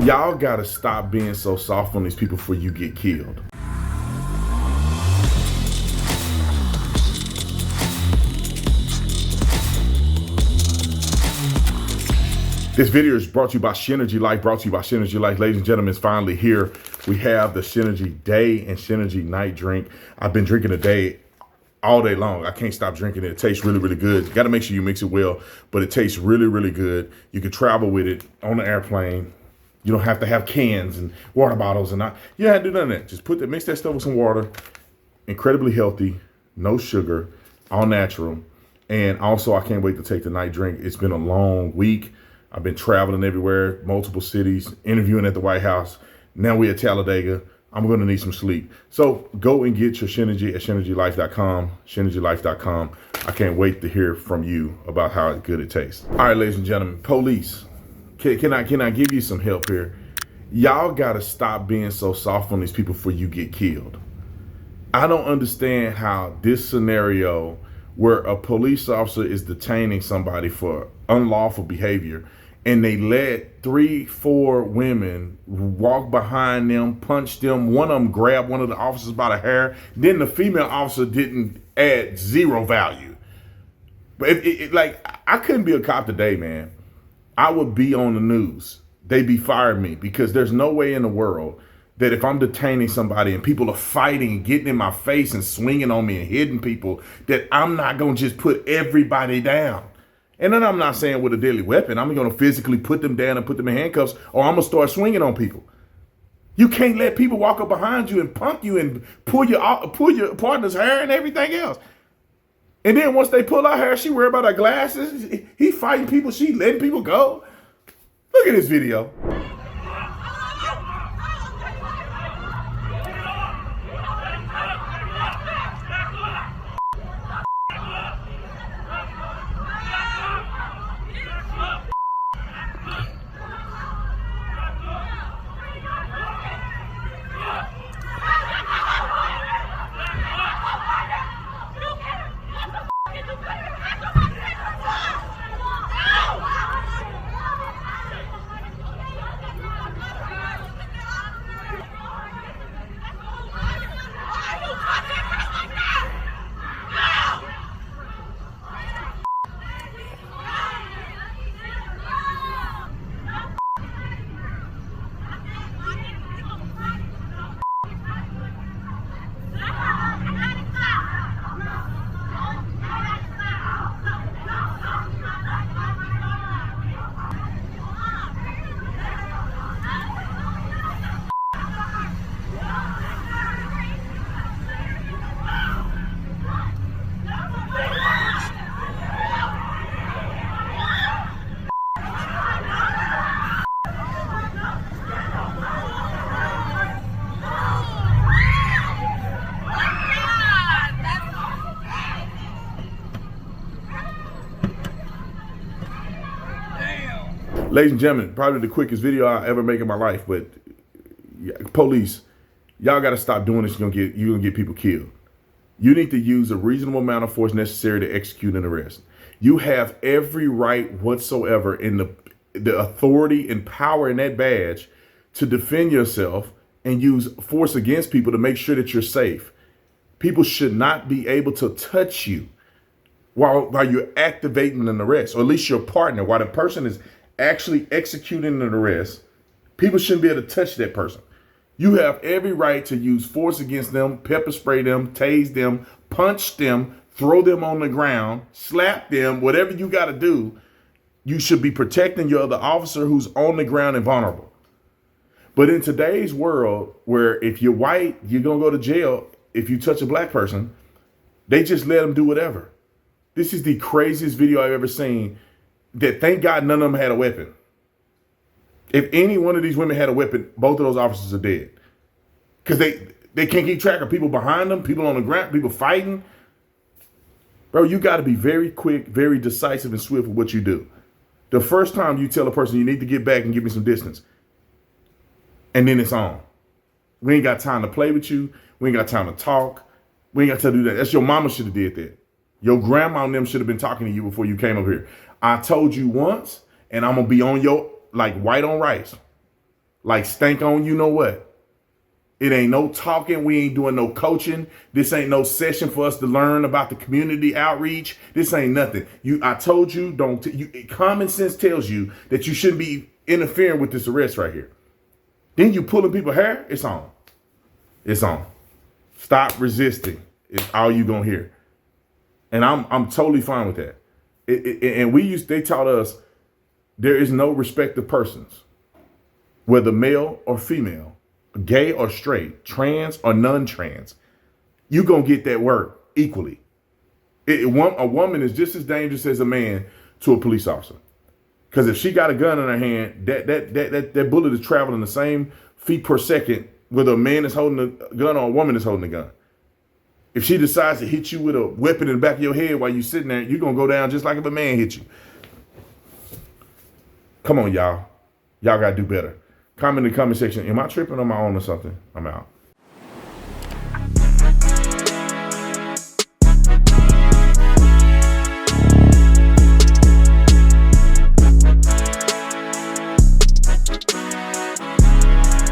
Y'all gotta stop being so soft on these people before you get killed. This video is brought to you by SHINERGY Life, brought to you by SHINERGY Life. Ladies and gentlemen, it's finally here. We have the SHINERGY day and SHINERGY night drink. I've been drinking a day all day long. I can't stop drinking it. It tastes really, really good. You got to make sure you mix it well, but it tastes really, really good. You can travel with it on the airplane. You don't have to have cans and water bottles and you don't have to do none of that. Just mix that stuff with some water. Incredibly healthy, no sugar, all natural. And also, I can't wait to take the night drink. It's been a long week. I've been traveling everywhere, multiple cities, interviewing at the White House. Now we're at Talladega. I'm going to need some sleep. So go and get your SHINERGY at SHINERGYLife.com, SHINERGYLife.com. I can't wait to hear from you about how good it tastes. All right, ladies and gentlemen, police, can I give you some help here? Y'all got to stop being so soft on these people before you get killed. I don't understand how this scenario where a police officer is detaining somebody for unlawful behavior and they let 3-4 women walk behind them, punch them. One of them grabbed one of the officers by the hair. Then the female officer didn't add zero value. But like, I couldn't be a cop today, man. I would be on the news. They'd be firing me because there's no way in the world that if I'm detaining somebody and people are fighting and getting in my face and swinging on me and hitting people, that I'm not going to just put everybody down. And then I'm not saying with a deadly weapon. I'm going to physically put them down and put them in handcuffs, or I'm going to start swinging on people. You can't let people walk up behind you and punk you and pull your partner's hair and everything else. And then once they pull her hair, she worry about her glasses. He fighting people. She letting people go. Look at this video. Ladies and gentlemen, probably the quickest video I ever make in my life, but police, y'all got to stop doing this. You're gonna get people killed. You need to use a reasonable amount of force necessary to execute an arrest. You have every right whatsoever in the authority and power in that badge to defend yourself and use force against people to make sure that you're safe. People should not be able to touch you while you're activating an arrest, or at least your partner, while the person is actually executing an arrest. People shouldn't be able to touch that person. You have every right to use force against them, pepper spray them, tase them, punch them, throw them on the ground, slap them, whatever you got to do. You should be protecting your other officer who's on the ground and vulnerable. But in today's world, where if you're white, you're going to go to jail. If you touch a black person, they just let them do whatever. This is the craziest video I've ever seen. That thank God none of them had a weapon. If any one of these women had a weapon, both of those officers are dead. Because they can't keep track of people behind them, people on the ground, people fighting. Bro, you got to be very quick, very decisive and swift with what you do. The first time you tell a person you need to get back and give me some distance, and then it's on. We ain't got time to play with you. We ain't got time to talk. We ain't got time to do that. That's your mama should have did that. Your grandma and them should have been talking to you before you came over here. I told you once, and I'm going to be on your, like white on rice. like stank on you know what. It ain't no talking. We ain't doing no coaching. This ain't no session for us to learn about the community outreach. This ain't nothing. I told you, common sense tells you that you shouldn't be interfering with this arrest right here. Then you pulling people's hair. It's on. It's on. Stop resisting. It's all you gonna hear. And I'm totally fine with that. They taught us there is no respect of persons, whether male or female, gay or straight, trans or non-trans. You gonna get that work equally. A woman is just as dangerous as a man to a police officer. Because if she got a gun in her hand, that bullet is traveling the same feet per second whether a man is holding a gun or a woman is holding a gun. If she decides to hit you with a weapon in the back of your head while you're sitting there, you're going to go down just like if a man hit you. Come on, y'all. Y'all got to do better. Comment in the comment section. Am I tripping on my own or something? I'm out.